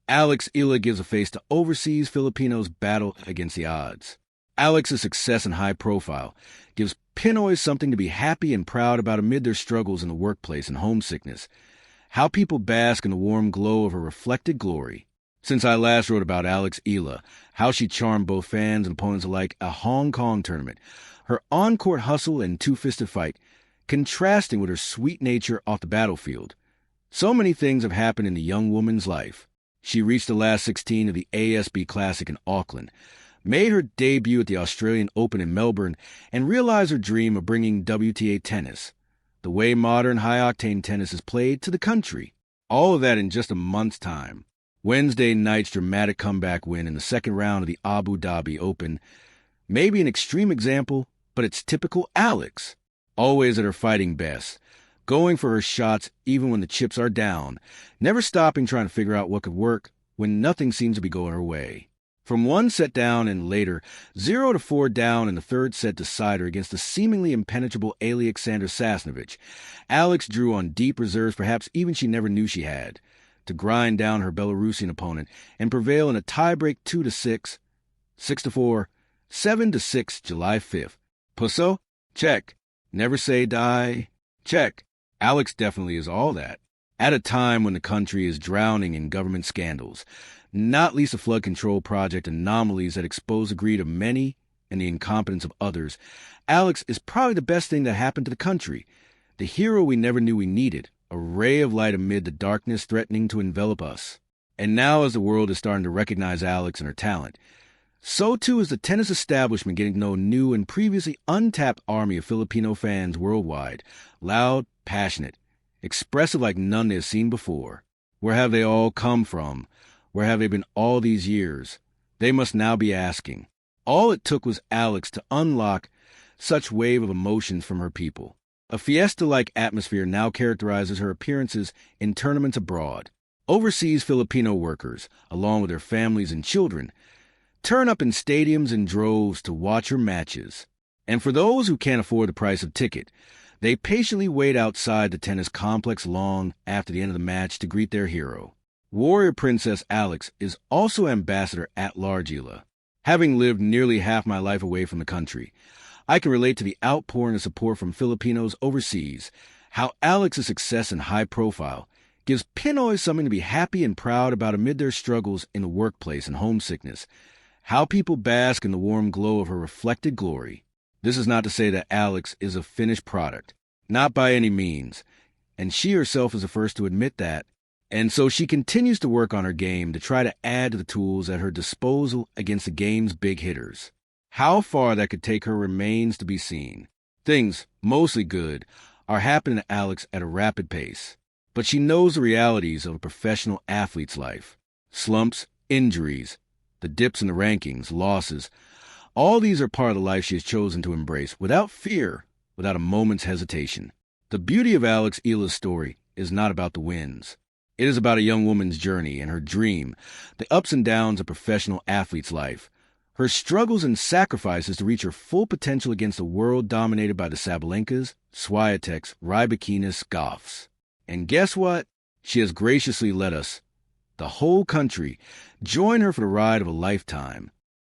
Alex Eala gives a face to overseas Filipinos' battle against the odds. Alex's success and high profile gives Pinoys something to be happy and proud about amid their struggles in the workplace and homesickness. How people bask in the warm glow of her reflected glory. Since I last wrote about Alex Eala, how she charmed both fans and opponents alike at a Hong Kong tournament, her on-court hustle and two-fisted fight, contrasting with her sweet nature off the battlefield. So many things have happened in the young woman's life. She reached the last 16 of the ASB Classic in Auckland, made her debut at the Australian Open in Melbourne, and realized her dream of bringing WTA tennis, the way modern high-octane tennis is played, to the country. All of that in just a month's time. Wednesday night's dramatic comeback win in the second round of the Abu Dhabi Open may be an extreme example, but it's typical Alex. Always at her fighting best, going for her shots even when the chips are down, never stopping trying to figure out what could work when nothing seems to be going her way. From one set down and later, 0-4 down in the third set decider against the seemingly impenetrable Alexander Sasnovich, Alex drew on deep reserves perhaps even she never knew she had, to grind down her Belarusian opponent and prevail in a tiebreak 2-6, 6-4, 7-6 July 5th. Pusso? Check. Never say die? Check. Alex definitely is all that. At a time when the country is drowning in government scandals, not least a flood control project anomalies that expose the greed of many and the incompetence of others, Alex is probably the best thing that happened to the country, the hero we never knew we needed, a ray of light amid the darkness threatening to envelop us. And now as the world is starting to recognize Alex and her talent, so too is the tennis establishment getting to know a new and previously untapped army of Filipino fans worldwide, loud, passionate, expressive like none they have seen before. Where have they all come from? Where have they been all these years? They must now be asking. All it took was Alex to unlock such wave of emotions from her people. A fiesta-like atmosphere now characterizes her appearances in tournaments abroad. Overseas Filipino workers, along with their families and children, turn up in stadiums in droves to watch her matches. And for those who can't afford the price of ticket, they patiently wait outside the tennis complex long after the end of the match to greet their hero. Warrior Princess Alex is also Ambassador at-large Eala. Having lived nearly half my life away from the country, I can relate to the outpouring of support from Filipinos overseas, how Alex's success and high profile gives Pinoys something to be happy and proud about amid their struggles in the workplace and homesickness, how people bask in the warm glow of her reflected glory. This is not to say that Alex is a finished product, not by any means, and she herself is the first to admit that, and so she continues to work on her game to try to add to the tools at her disposal against the game's big hitters. How far that could take her remains to be seen. Things, mostly good, are happening to Alex at a rapid pace, but she knows the realities of a professional athlete's life. Slumps, injuries, the dips in the rankings, losses, all these are part of the life she has chosen to embrace without fear, without a moment's hesitation. The beauty of Alex Eala's story is not about the wins. It is about a young woman's journey and her dream, the ups and downs of a professional athlete's life, her struggles and sacrifices to reach her full potential against a world dominated by the Sabalenkas, Swiateks, Rybakinas, Goffs. And guess what? She has graciously let us, the whole country, join her for the ride of a lifetime.